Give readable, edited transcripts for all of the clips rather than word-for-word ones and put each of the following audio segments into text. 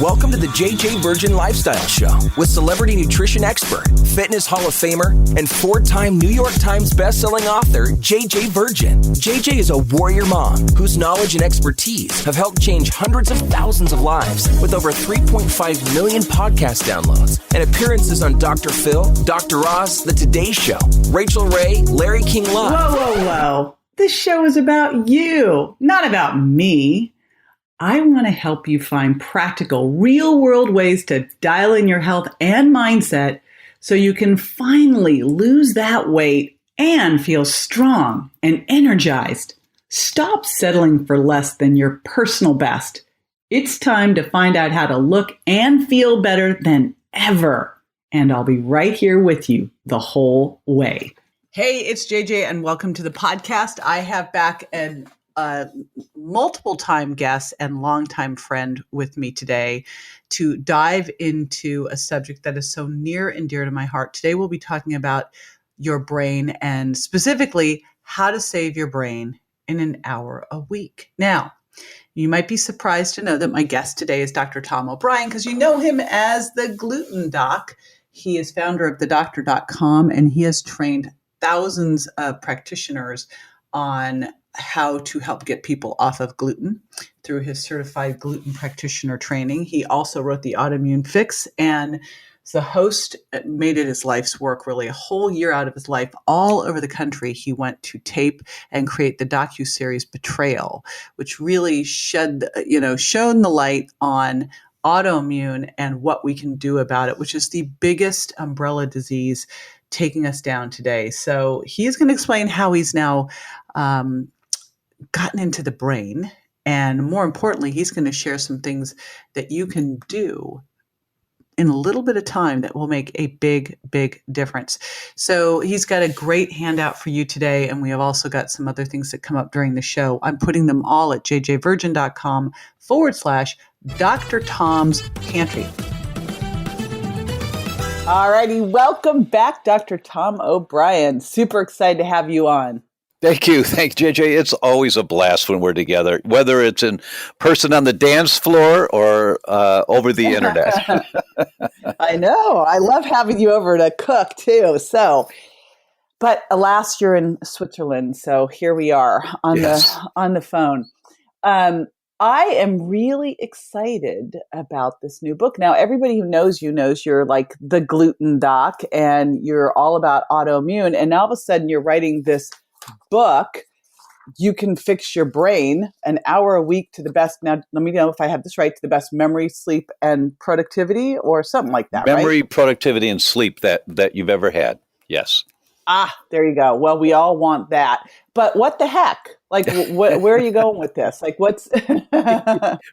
Welcome to the JJ Virgin Lifestyle Show with celebrity nutrition expert, fitness Hall of Famer, and four-time New York Times bestselling author, JJ Virgin. JJ is a warrior mom whose knowledge and expertise have helped change hundreds of thousands of lives with over 3.5 million podcast downloads and appearances on Dr. Phil, Dr. Oz, The Today Show, Rachel Ray, Larry King Live. Whoa. This show is about you, not about me. I want to help you find practical, real-world ways to dial in your health and mindset so you can finally lose that weight and feel strong and energized. Stop settling for less than your personal best. It's time to find out how to look and feel better than ever. And I'll be right here with you the whole way. Hey, it's JJ, and welcome to the podcast. I have back an multiple-time guest and longtime friend with me today to dive into a subject that is so near and dear to my heart. Today we'll be talking about your brain and specifically how to save your brain in an hour a week. Now, you might be surprised to know that my guest today is Dr. Tom O'Brien because you know him as the Gluten Doc. He is founder of thedoctor.com, and he has trained thousands of practitioners on how to help get people off of gluten through his certified gluten practitioner training. He also wrote the Autoimmune Fix, and the host made it his life's work, really a whole year out of his life. All over the country, he went to tape and create the docuseries Betrayal, which really shone the light on autoimmune and what we can do about it, which is the biggest umbrella disease taking us down today. So he's going to explain how he's now gotten into the brain. And more importantly, he's going to share some things that you can do in a little bit of time that will make a big, big difference. So he's got a great handout for you today. And we have also got some other things that come up during the show. I'm putting them all at jjvirgin.com/Dr. Tom's Pantry. All righty. Welcome back, Dr. Tom O'Brien. Super excited to have you on. Thank you. Thank you, JJ. It's always a blast when we're together, whether it's in person on the dance floor or over the internet. I know. I love having you over to cook too. But alas, you're in Switzerland. So here we are on the phone. I am really excited about this new book. Now, everybody who knows you knows you're like the gluten doc and you're all about autoimmune. And now all of a sudden you're writing this book, You Can Fix Your Brain, an hour a week to the best. Now, let me know if I have this right, to the best memory, sleep, and productivity or something like that, memory, right? productivity, and sleep that you've ever had. Yes. There you go. Well, we all want that. But what the heck? Like, where are you going with this? Like, what's...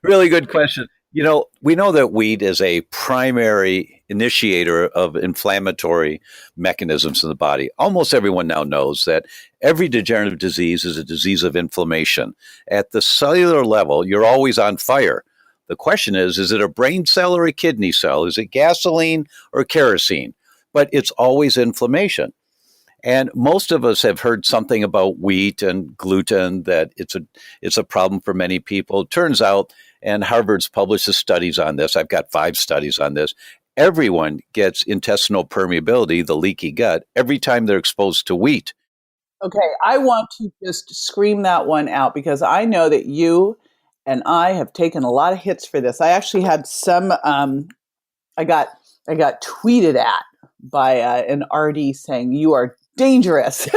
Really good question. You know, we know that wheat is a primary initiator of inflammatory mechanisms in the body. Almost everyone now knows that every degenerative disease is a disease of inflammation. At the cellular level, you're always on fire. The question is it a brain cell or a kidney cell? Is it gasoline or kerosene? But it's always inflammation. And most of us have heard something about wheat and gluten, that it's a problem for many people. It turns out, and Harvard's published studies on this, I've got 5 studies on this, everyone gets intestinal permeability, the leaky gut, every time they're exposed to wheat. Okay, I want to just scream that one out because I know that you and I have taken a lot of hits for this. I actually had some, I got tweeted at by an RD saying, you are dangerous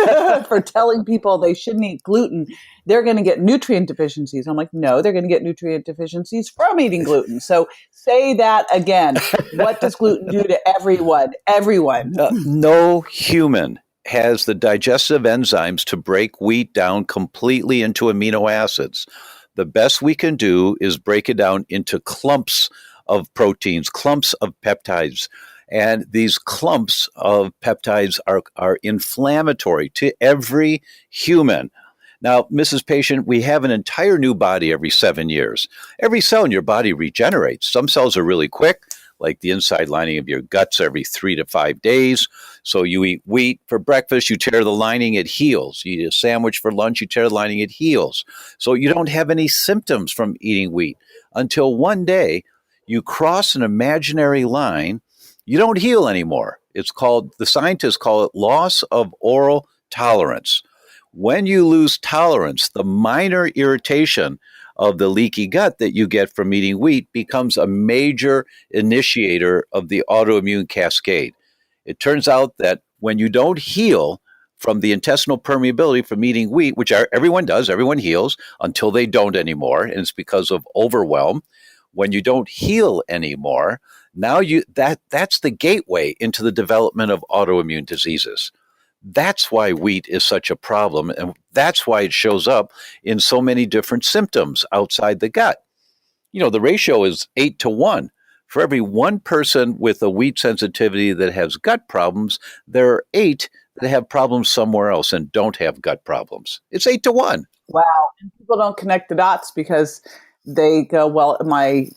for telling people they shouldn't eat gluten. They're going to get nutrient deficiencies. I'm like, no, they're going to get nutrient deficiencies from eating gluten. So say that again. What does gluten do to everyone? Everyone. No human has the digestive enzymes to break wheat down completely into amino acids. The best we can do is break it down into clumps of proteins, clumps of peptides. And these clumps of peptides are inflammatory to every human. Now, Mrs. Patient, we have an entire new body every 7 years. Every cell in your body regenerates. Some cells are really quick, like the inside lining of your guts, every 3 to 5 days. So you eat wheat for breakfast, you tear the lining, it heals. You eat a sandwich for lunch, you tear the lining, it heals. So you don't have any symptoms from eating wheat until one day you cross an imaginary line. You don't heal anymore. It's called, the scientists call it loss of oral tolerance. When you lose tolerance, the minor irritation of the leaky gut that you get from eating wheat becomes a major initiator of the autoimmune cascade. It turns out that when you don't heal from the intestinal permeability from eating wheat, which everyone does, everyone heals until they don't anymore, and it's because of overwhelm. When you don't heal anymore, now that's the gateway into the development of autoimmune diseases. That's why wheat is such a problem, and that's why it shows up in so many different symptoms outside the gut. You know, the ratio is 8-1. For every one person with a wheat sensitivity that has gut problems, there are 8 that have problems somewhere else and don't have gut problems. It's 8-1. Wow. And people don't connect the dots because they go, well, my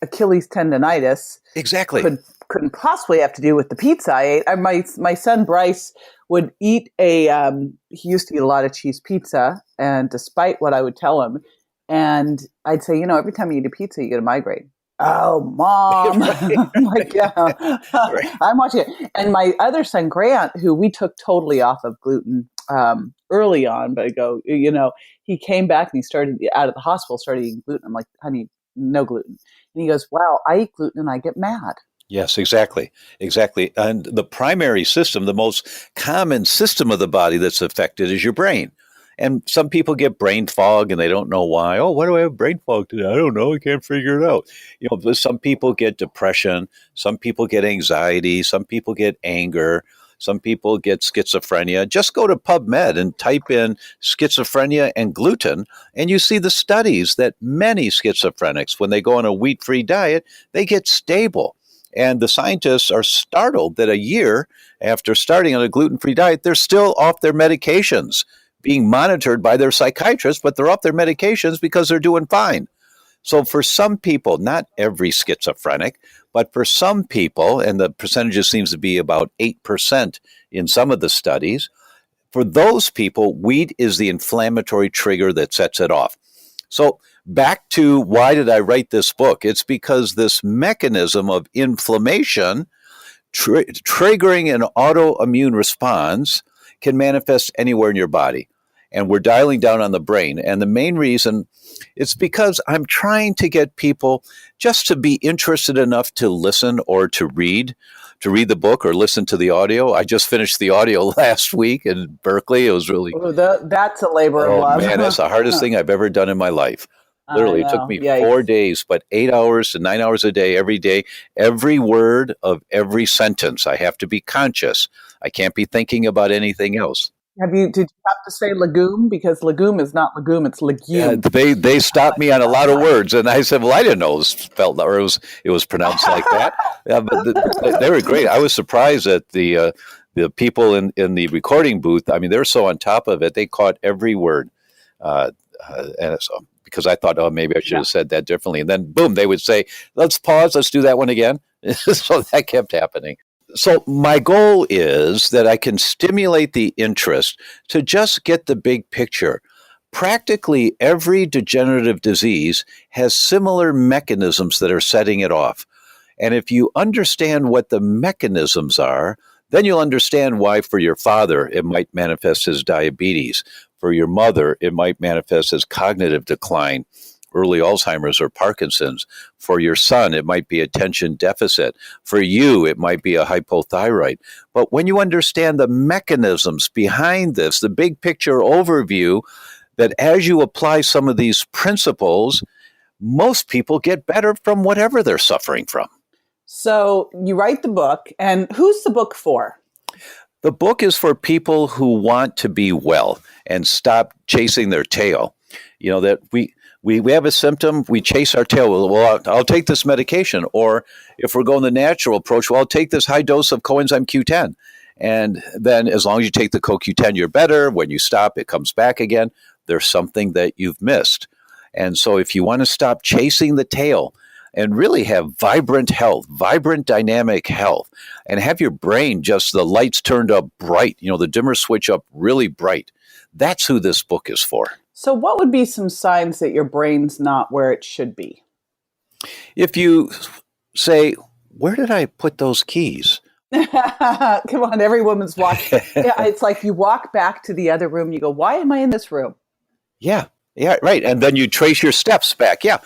Achilles tendonitis Exactly. couldn't possibly have to do with the pizza I ate. My son Bryce would eat he used to eat a lot of cheese pizza, and despite what I would tell him, and I'd say, every time you eat a pizza, you get a migraine. Oh, Mom. I'm like, yeah, Right. I'm watching it. And my other son, Grant, who we took totally off of gluten early on, but he came back and he started out of the hospital, started eating gluten. I'm like, honey, no gluten. And he goes, wow, I eat gluten and I get mad. Yes, exactly. And the primary system, the most common system of the body that's affected is your brain. And some people get brain fog and they don't know why. Oh, why do I have brain fog today? I don't know. I can't figure it out. Some people get depression. Some people get anxiety. Some people get anger. Some people get schizophrenia. Just go to PubMed and type in schizophrenia and gluten, and you see the studies that many schizophrenics, when they go on a wheat-free diet, they get stable. And the scientists are startled that a year after starting on a gluten-free diet, they're still off their medications, being monitored by their psychiatrist, but they're off their medications because they're doing fine. So for some people, not every schizophrenic, but for some people, and the percentages seems to be about 8% in some of the studies, for those people, wheat is the inflammatory trigger that sets it off. So back to why did I write this book? It's because this mechanism of inflammation triggering an autoimmune response can manifest anywhere in your body. And we're dialing down on the brain. And the main reason, it's because I'm trying to get people just to be interested enough to listen or to read the book or listen to the audio. I just finished the audio last week in Berkeley. It was really... that's a labor of love. Oh, man, that's the hardest thing I've ever done in my life. Literally, it took me 4 days, but 8 hours to 9 hours a day, every day. Every word of every sentence, I have to be conscious. I can't be thinking about anything else. Did you have to say legume? Because legume is not legume, it's legume. They stopped me on a lot of words, and I said, "Well, I didn't know it was spelled or it was pronounced like that." Yeah, but they were great. I was surprised that the people in the recording booth. I mean, they're so on top of it; they caught every word, and so because I thought, oh, maybe I should have said that differently, and then boom, they would say, "Let's pause. Let's do that one again." So that kept happening. So my goal is that I can stimulate the interest to just get the big picture. Practically every degenerative disease has similar mechanisms that are setting it off. And if you understand what the mechanisms are, then you'll understand why for your father it might manifest as diabetes. For your mother, it might manifest as cognitive decline, early Alzheimer's or Parkinson's. For your son, it might be attention deficit. For you, it might be a hypothyroid. But when you understand the mechanisms behind this, the big picture overview, that as you apply some of these principles, most people get better from whatever they're suffering from. So you write the book, and who's the book for? The book is for people who want to be well and stop chasing their tail. You know, that we have a symptom, we chase our tail. Well, I'll take this medication. Or if we're going the natural approach, well, I'll take this high dose of coenzyme Q10. And then as long as you take the CoQ10, you're better. When you stop, it comes back again. There's something that you've missed. And so if you want to stop chasing the tail, and really have vibrant health, vibrant dynamic health, and have your brain just the lights turned up bright, the dimmer switch up really bright. That's who this book is for. So what would be some signs that your brain's not where it should be? If you say, where did I put those keys? Come on, every woman's walking. Yeah, it's like you walk back to the other room, you go, why am I in this room? Yeah, right. And then you trace your steps back. Yeah,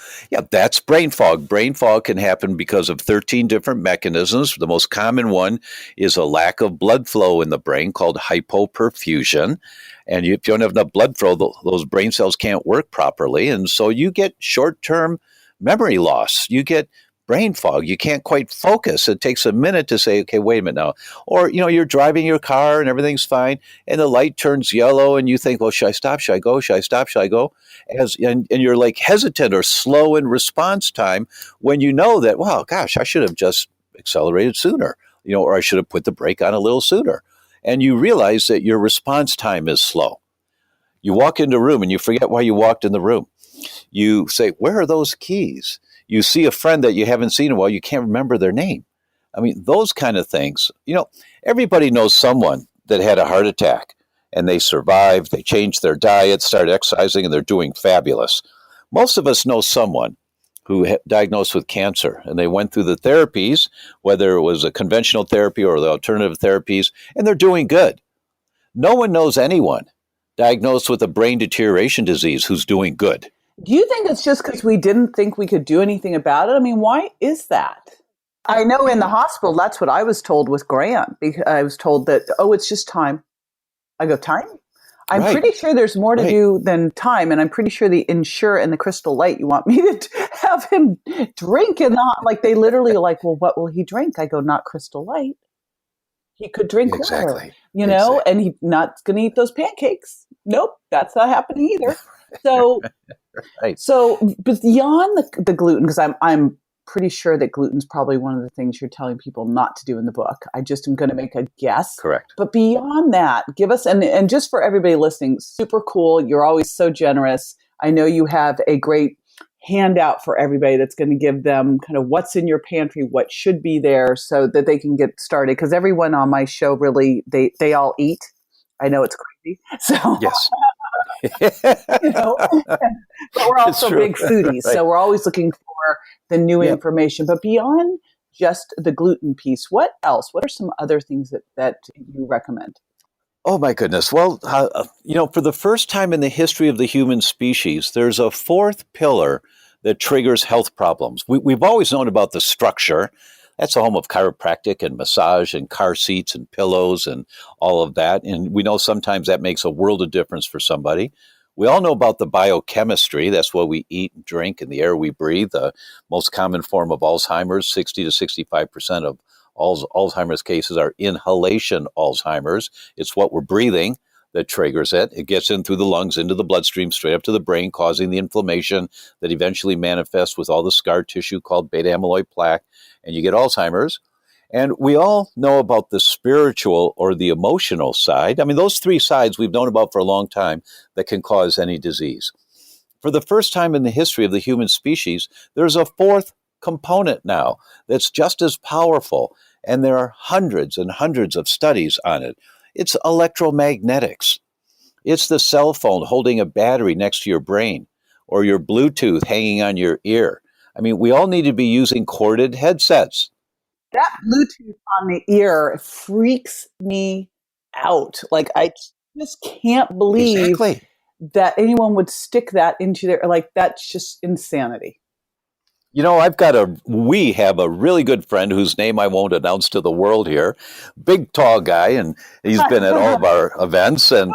that's brain fog. Brain fog can happen because of 13 different mechanisms. The most common one is a lack of blood flow in the brain called hypoperfusion. And if you don't have enough blood flow, those brain cells can't work properly. And so you get short-term memory loss. You get brain fog. You can't quite focus. It takes a minute to say, okay, wait a minute now. Or, you're driving your car and everything's fine and the light turns yellow and you think, well, should I stop? Should I go? Should I stop? Should I go? And you're like hesitant or slow in response time when you know that, wow, gosh, I should have just accelerated sooner, or I should have put the brake on a little sooner. And you realize that your response time is slow. You walk into a room and you forget why you walked in the room. You say, where are those keys? You see a friend that you haven't seen in a while, you can't remember their name. I mean, those kind of things. Everybody knows someone that had a heart attack and they survived, they changed their diet, started exercising, and they're doing fabulous. Most of us know someone who diagnosed with cancer and they went through the therapies, whether it was a conventional therapy or the alternative therapies, and they're doing good. No one knows anyone diagnosed with a brain deterioration disease who's doing good. Do you think it's just because we didn't think we could do anything about it? I mean, why is that? I know in the hospital, that's what I was told with Grant. Because I was told that, it's just time. I go, time? I'm pretty sure there's more to do than time. And I'm pretty sure the Ensure and the Crystal Light, you want me to have him drink and not, like they literally are like, well, what will he drink? I go, not Crystal Light. He could drink water, and he's not going to eat those pancakes. Nope, that's not happening either. So, so beyond the gluten, because I'm pretty sure that gluten's probably one of the things you're telling people not to do in the book. I just am going to make a guess. Correct. But beyond that, give us, and just for everybody listening, super cool. You're always so generous. I know you have a great handout for everybody that's going to give them kind of what's in your pantry, what should be there so that they can get started. Because everyone on my show really, they all eat. I know it's crazy. So yes. But we're also big foodies. So we're always looking for the new information. But beyond just the gluten piece, what else? What are some other things that you recommend? Oh, my goodness. Well, for the first time in the history of the human species, there's a fourth pillar that triggers health problems. We've always known about the structure. That's the home of chiropractic and massage and car seats and pillows and all of that. And we know sometimes that makes a world of difference for somebody. We all know about the biochemistry. That's what we eat and drink and the air we breathe. The most common form of Alzheimer's, 60 to 65% of Alzheimer's cases are inhalation Alzheimer's. It's what we're breathing that triggers it. It gets in through the lungs, into the bloodstream, straight up to the brain, causing the inflammation that eventually manifests with all the scar tissue called beta amyloid plaque, and you get Alzheimer's. And we all know about the spiritual or the emotional side. I mean, those three sides we've known about for a long time that can cause any disease. For the first time in the history of the human species, there's a fourth component now that's just as powerful, and there are hundreds and hundreds of studies on it. It's electromagnetics. It's the cell phone holding a battery next to your brain, or your Bluetooth hanging on your ear. I mean, we all need to be using corded headsets. That Bluetooth on the ear freaks me out. Like, I just can't believe that anyone would stick that into their, like, that's just insanity. We have a really good friend whose name I won't announce to the world here. Big, tall guy, and he's been at all of our events, and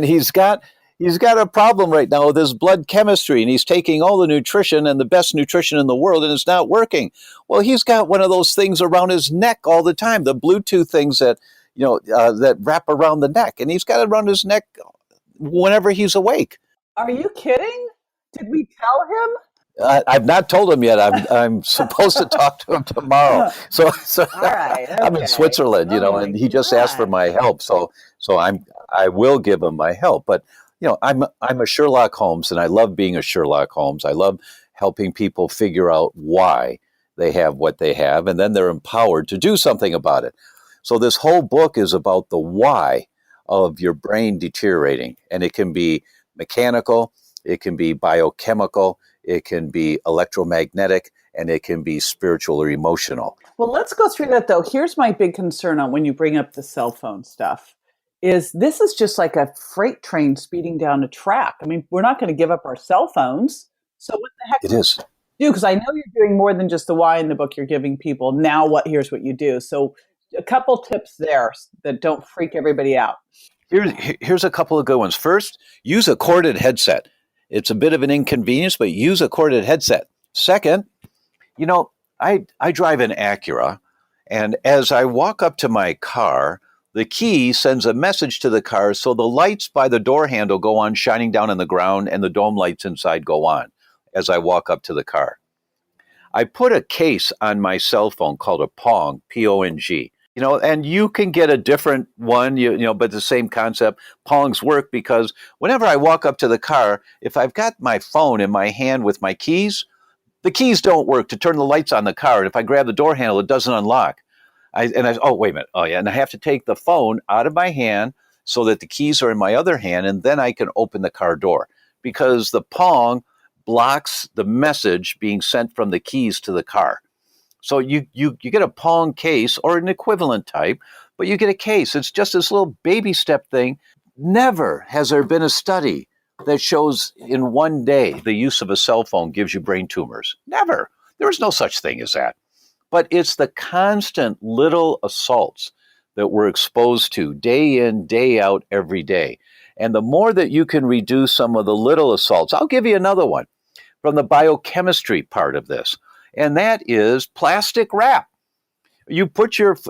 he's got a problem right now with his blood chemistry, and he's taking all the nutrition and the best nutrition in the world, and it's not working. Well, he's got one of those things around his neck all the time, the Bluetooth things that that wrap around the neck, and he's got it around his neck whenever he's awake. Are you kidding? Did we tell him? I've not told him yet. I'm supposed to talk to him tomorrow. So all right, okay. I'm in Switzerland, and he just asked for my help. So I will give him my help. But I'm a Sherlock Holmes, and I love being a Sherlock Holmes. I love helping people figure out why they have what they have, and then they're empowered to do something about it. So this whole book is about the why of your brain deteriorating, and it can be mechanical, it can be biochemical, it can be electromagnetic, and it can be spiritual or emotional. Well, let's go through that though. Here's my big concern on when you bring up the cell phone stuff is this is just like a freight train speeding down a track. I mean, we're not going to give up our cell phones. So what the heck It is. do? Because I know you're doing more than just the why in the book. You're giving people now here's what you do. So a couple tips there that don't freak everybody out. Here's a couple of good ones. First, use a corded headset. It's a bit of an inconvenience, but use a corded headset. Second, I drive an Acura, and as I walk up to my car, the key sends a message to the car, so the lights by the door handle go on, shining down on the ground, and the dome lights inside go on as I walk up to the car. I put a case on my cell phone called a Pong, P-O-N-G. And you can get a different one, but the same concept. Pongs work because whenever I walk up to the car, if I've got my phone in my hand with my keys, the keys don't work to turn the lights on the car. And if I grab the door handle, it doesn't unlock. Wait a minute. Oh, yeah. And I have to take the phone out of my hand so that the keys are in my other hand, and then I can open the car door because the Pong blocks the message being sent from the keys to the car. So you get a Pong case or an equivalent type, but you get a case. It's just this little baby step thing. Never has there been a study that shows in one day the use of a cell phone gives you brain tumors. Never. There is no such thing as that. But it's the constant little assaults that we're exposed to day in, day out, every day. And the more that you can reduce some of the little assaults, I'll give you another one from the biochemistry part of this. And that is plastic wrap. You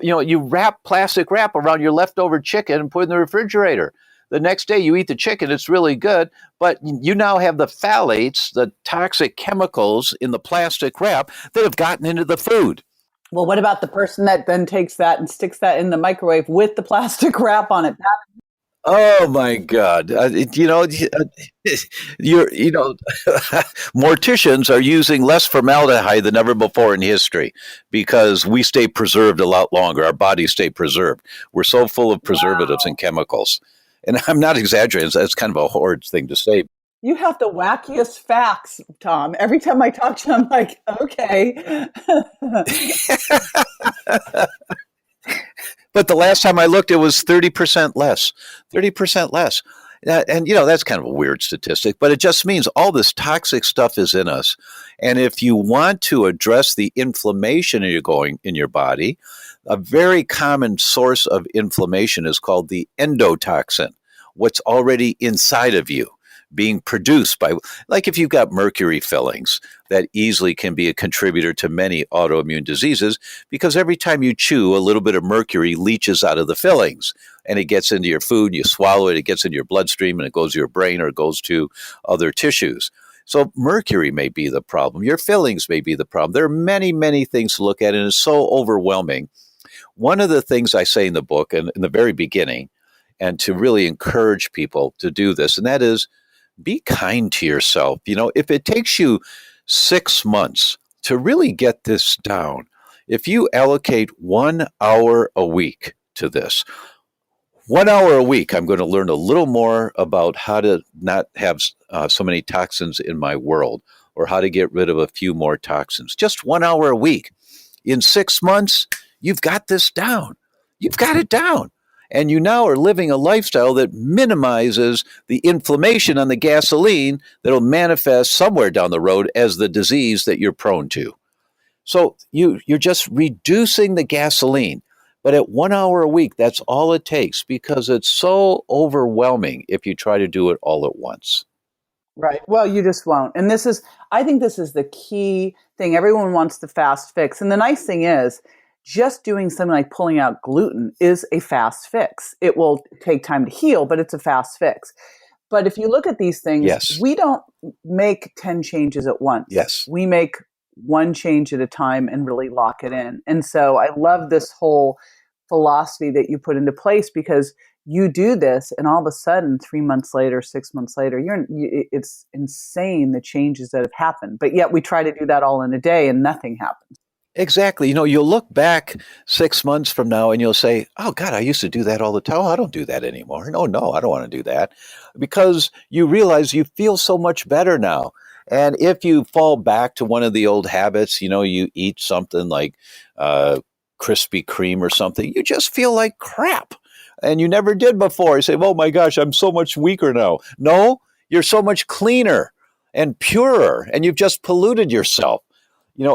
you wrap plastic wrap around your leftover chicken and put it in the refrigerator. The next day you eat the chicken, it's really good, but you now have the phthalates, the toxic chemicals in the plastic wrap that have gotten into the food. Well, what about the person that then takes that and sticks that in the microwave with the plastic wrap on it? Oh my God! Morticians are using less formaldehyde than ever before in history because we stay preserved a lot longer. Our bodies stay preserved. We're so full of preservatives and chemicals, and I'm not exaggerating. That's kind of a horrid thing to say. You have the wackiest facts, Tom. Every time I talk to you, I'm like, okay. But the last time I looked, it was 30% less. 30% less. And, that's kind of a weird statistic, but it just means all this toxic stuff is in us. And if you want to address the inflammation in your body, a very common source of inflammation is called the endotoxin, what's already inside of you, being produced by, like if you've got mercury fillings, that easily can be a contributor to many autoimmune diseases because every time you chew, a little bit of mercury leaches out of the fillings and it gets into your food, you swallow it, it gets into your bloodstream and it goes to your brain or it goes to other tissues. So mercury may be the problem. Your fillings may be the problem. There are many, many things to look at, and it's so overwhelming. One of the things I say in the book and in the very beginning, and to really encourage people to do this, and that is, be kind to yourself. If it takes you 6 months to really get this down, if you allocate 1 hour a week to this, 1 hour a week, I'm going to learn a little more about how to not have so many toxins in my world or how to get rid of a few more toxins. Just 1 hour a week. In 6 months, you've got this down. You've got it down. And you now are living a lifestyle that minimizes the inflammation on the gasoline that will manifest somewhere down the road as the disease that you're prone to. So you're just reducing the gasoline. But at 1 hour a week, that's all it takes because it's so overwhelming if you try to do it all at once. Right. Well, you just won't. And I think this is the key thing. Everyone wants the fast fix. And the nice thing is, just doing something like pulling out gluten is a fast fix. It will take time to heal, but it's a fast fix. But if you look at these things, yes, we don't make 10 changes at once. Yes. We make one change at a time and really lock it in. And so I love this whole philosophy that you put into place because you do this, and all of a sudden, 3 months later, 6 months later, it's insane the changes that have happened. But yet we try to do that all in a day and nothing happens. Exactly. You'll look back 6 months from now and you'll say, oh, God, I used to do that all the time. Oh, I don't do that anymore. No, I don't want to do that. Because you realize you feel so much better now. And if you fall back to one of the old habits, you eat something like Krispy Kreme or something, you just feel like crap. And you never did before. You say, oh my gosh, I'm so much weaker now. No, you're so much cleaner and purer, and you've just polluted yourself.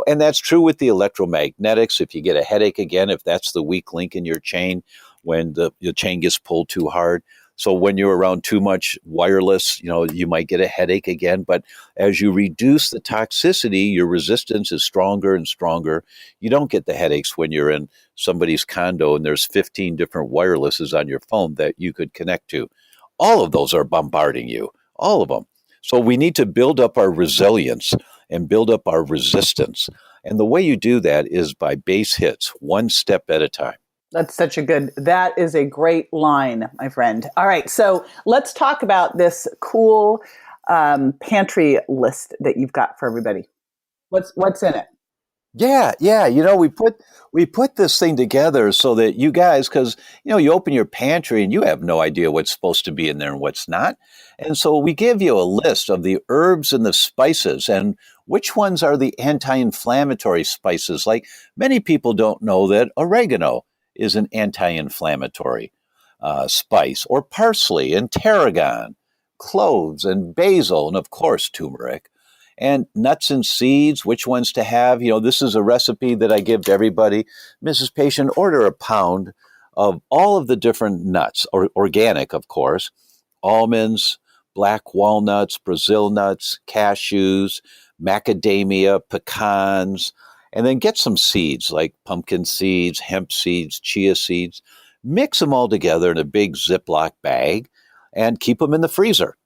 And that's true with the electromagnetics. If you get a headache again, if that's the weak link in your chain, when the chain gets pulled too hard. So when you're around too much wireless, you might get a headache again. But as you reduce the toxicity, your resistance is stronger and stronger. You don't get the headaches when you're in somebody's condo and there's 15 different wirelesses on your phone that you could connect to. All of those are bombarding you, all of them. So we need to build up our resilience and build up our resistance. And the way you do that is by base hits, one step at a time. That is a great line, my friend. All right. So let's talk about this cool pantry list that you've got for everybody. What's in it? Yeah. We put this thing together so that you guys, because you open your pantry and you have no idea what's supposed to be in there and what's not. And so we give you a list of the herbs and the spices and which ones are the anti-inflammatory spices. Like many people don't know that oregano is an anti-inflammatory spice, or parsley and tarragon, cloves and basil, and of course turmeric. And nuts and seeds, which ones to have. This is a recipe that I give to everybody. Mrs. Patient, order a pound of all of the different nuts, or organic, of course, almonds, black walnuts, Brazil nuts, cashews, macadamia, pecans, and then get some seeds like pumpkin seeds, hemp seeds, chia seeds. Mix them all together in a big Ziploc bag and keep them in the freezer.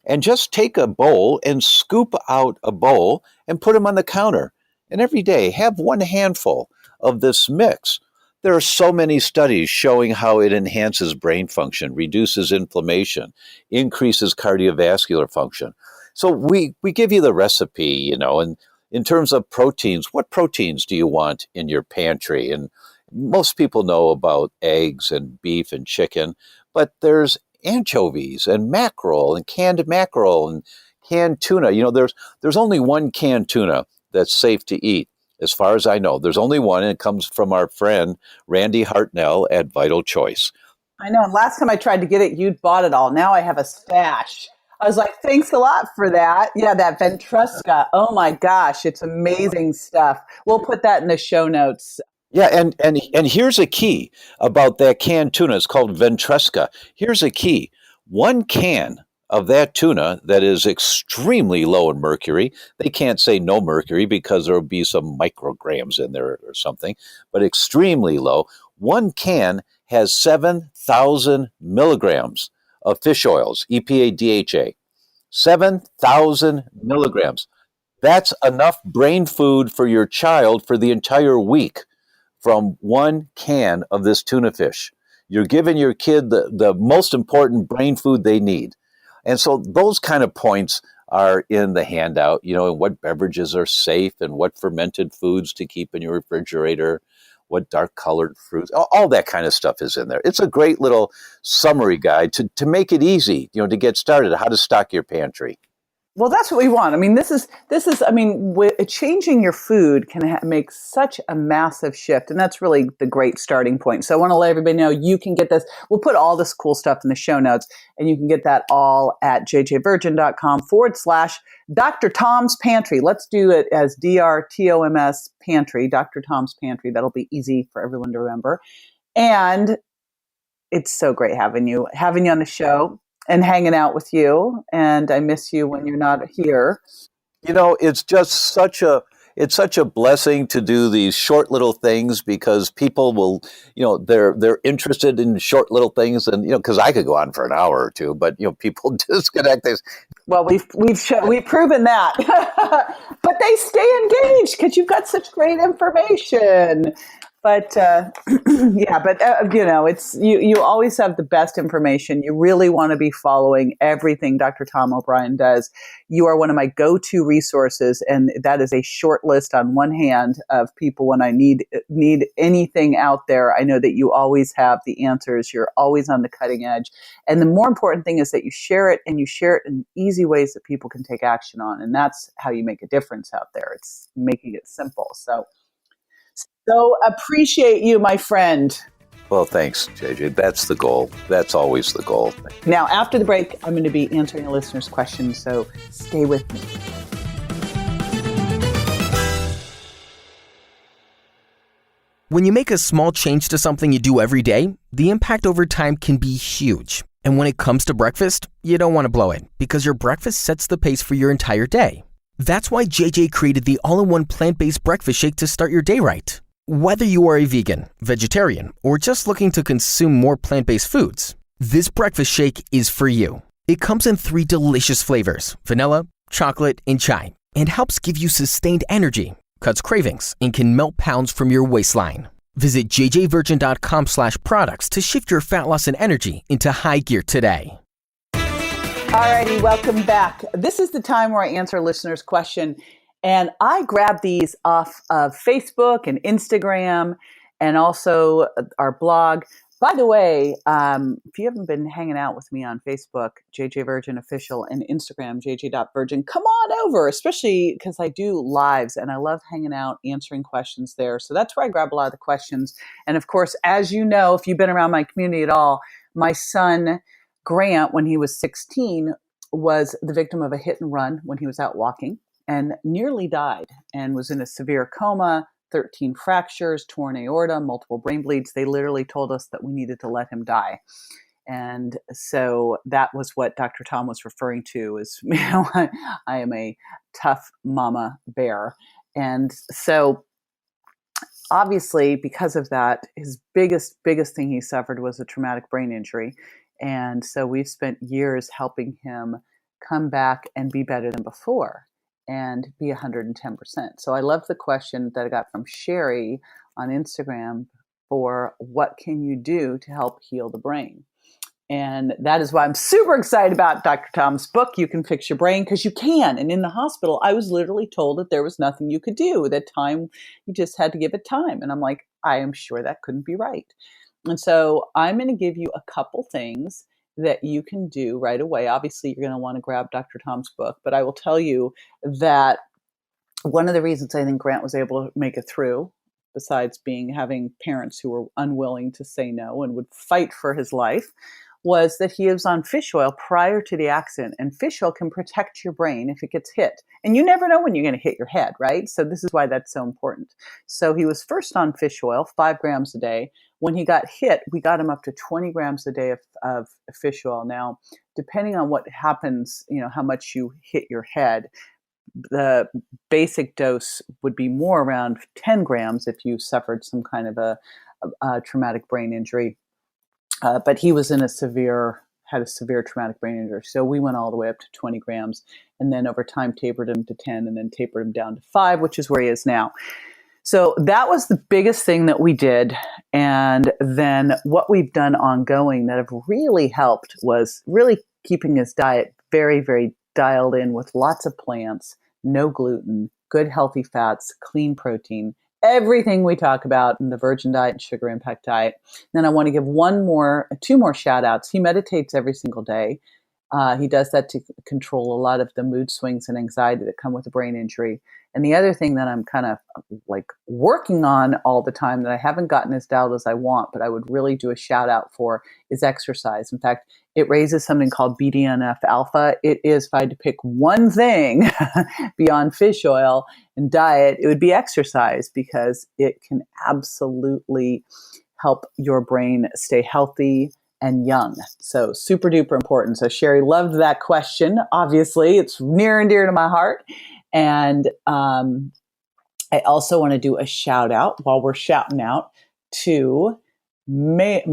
And just take a bowl and scoop out a bowl and put them on the counter. And every day have one handful of this mix. There are so many studies showing how it enhances brain function, reduces inflammation, increases cardiovascular function. So we give you the recipe, and in terms of proteins, what proteins do you want in your pantry? And most people know about eggs and beef and chicken, but there's anchovies and mackerel and canned tuna. There's only one canned tuna that's safe to eat, as far as I know. There's only one, and it comes from our friend Randy Hartnell at Vital Choice. I know. And last time I tried to get it, you'd bought it all. Now I have a stash. I was like, thanks a lot for that. Yeah, that Ventresca. Oh my gosh, it's amazing stuff. We'll put that in the show notes. Yeah, and here's a key about that canned tuna. It's called Ventresca. Here's a key. One can of that tuna that is extremely low in mercury. They can't say no mercury because there will be some micrograms in there or something, but extremely low. One can has 7,000 milligrams of fish oils, EPA, DHA. 7,000 milligrams. That's enough brain food for your child for the entire week from one can of this tuna fish. You're giving your kid the most important brain food they need. And so those kind of points are in the handout, and what beverages are safe and what fermented foods to keep in your refrigerator, what dark colored fruits, all that kind of stuff is in there. It's a great little summary guide to make it easy, to get started, how to stock your pantry. Well, that's what we want. I mean, changing your food can make such a massive shift. And that's really the great starting point. So I want to let everybody know you can get this. We'll put all this cool stuff in the show notes, and you can get that all at jjvirgin.com/Dr. Tom's Pantry. Let's do it as DRTOMS Pantry, Dr. Tom's Pantry. That'll be easy for everyone to remember. And it's so great having you on the show and hanging out with you. And I miss you when you're not here. It's just such a blessing to do these short little things, because people will, they're interested in short little things, and because I could go on for an hour or two, but people disconnect this. Well, we've proven that, but they stay engaged because you've got such great information. But yeah, but it's you always have the best information. You really want to be following everything Dr. Tom O'Brien does. You are one of my go-to resources, and that is a short list on one hand of people when I need anything out there. I know that you always have the answers. You're always on the cutting edge. And the more important thing is that you share it, and you share it in easy ways that people can take action on. And that's how you make a difference out there. It's making it simple. So appreciate you, my friend. Well, thanks, JJ. That's the goal. That's always the goal. Now, after the break, I'm going to be answering a listener's questions, so stay with me. When you make a small change to something you do every day, the impact over time can be huge. And when it comes to breakfast, you don't want to blow it because your breakfast sets the pace for your entire day. That's why JJ created the all-in-one plant-based breakfast shake to start your day right. Whether you are a vegan, vegetarian, or just looking to consume more plant-based foods, this breakfast shake is for you. It comes in 3 delicious flavors, vanilla, chocolate, and chai, and helps give you sustained energy, cuts cravings, and can melt pounds from your waistline. Visit jjvirgin.com/products to shift your fat loss and energy into high gear today. Alrighty, welcome back. This is the time where I answer a listener's question. And I grab these off of Facebook and Instagram and also our blog. By the way, if you haven't been hanging out with me on Facebook, JJ Virgin Official, and Instagram, jj.virgin, come on over, especially because I do lives and I love hanging out, answering questions there. So that's where I grab a lot of the questions. And of course, as you know, if you've been around my community at all, my son, Grant, when he was 16, was the victim of a hit and run when he was out walking and nearly died and was in a severe coma, 13 fractures, torn aorta, multiple brain bleeds. They literally told us that we needed to let him die. And so that was what Dr. Tom was referring to is, I am a tough mama bear. And so obviously because of that, his biggest thing he suffered was a traumatic brain injury. And so we've spent years helping him come back and be better than before and be 110%. So I love the question that I got from Sherry on Instagram for what can you do to help heal the brain? And that is why I'm super excited about Dr. Tom's book, You Can Fix Your Brain, because you can. And in the hospital, I was literally told that there was nothing you could do. That time, you just had to give it time. And I'm like, I am sure that couldn't be right. And so I'm going to give you a couple things that you can do right away. Obviously, you're going to want to grab Dr. Tom's book, but I will tell you that one of the reasons I think Grant was able to make it through, besides having parents who were unwilling to say no and would fight for his life, was that he was on fish oil prior to the accident. And fish oil can protect your brain if it gets hit. And you never know when you're going to hit your head, right? So this is why that's so important. So he was first on fish oil, 5 grams a day. When he got hit, we got him up to 20 grams a day of fish oil. Now, depending on what happens, how much you hit your head, the basic dose would be more around 10 grams if you suffered some kind of a traumatic brain injury. But he was had a severe traumatic brain injury. So we went all the way up to 20 grams and then over time tapered him to 10 and then tapered him down to 5, which is where he is now. So that was the biggest thing that we did. And then what we've done ongoing that have really helped was really keeping his diet very, very dialed in with lots of plants, no gluten, good healthy fats, clean protein, everything we talk about in the Virgin Diet and Sugar Impact Diet. Then I want to give two more shout outs. He meditates every single day. He does that to control a lot of the mood swings and anxiety that come with a brain injury. And the other thing that I'm kind of like working on all the time that I haven't gotten as dialed as I want, but I would really do a shout out for is exercise. In fact, it raises something called BDNF alpha. It is, if I had to pick one thing beyond fish oil and diet, it would be exercise because it can absolutely help your brain stay healthy and young. So super duper important. So Sherry loved that question. Obviously, it's near and dear to my heart. And I also want to do a shout out while we're shouting out to Molly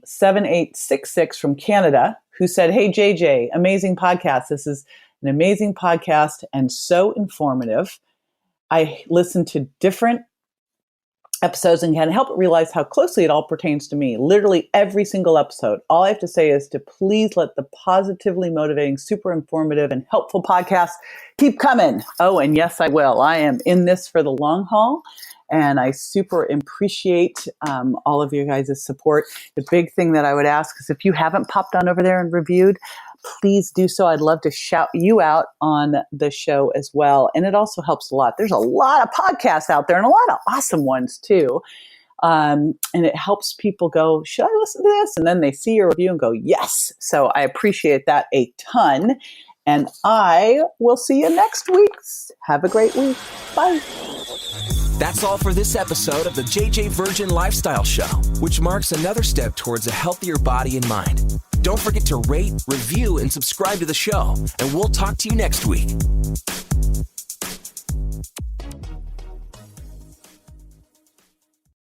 7866 from Canada, who said, "Hey JJ, amazing podcast. This is an amazing podcast and so informative. I listen to different episodes and can help realize how closely it all pertains to me. Literally every single episode. All I have to say is to please let the positively motivating, super informative, and helpful podcasts keep coming. Oh, and yes, I will. I am in this for the long haul. And I super appreciate all of you guys' support. The big thing that I would ask is if you haven't popped on over there and reviewed, please do so. I'd love to shout you out on the show as well. And it also helps a lot. There's a lot of podcasts out there and a lot of awesome ones too. And it helps people go, should I listen to this? And then they see your review and go, yes. So I appreciate that a ton. And I will see you next week. Have a great week. Bye. That's all for this episode of the JJ Virgin Lifestyle Show, which marks another step towards a healthier body and mind. Don't forget to rate, review, and subscribe to the show, and we'll talk to you next week.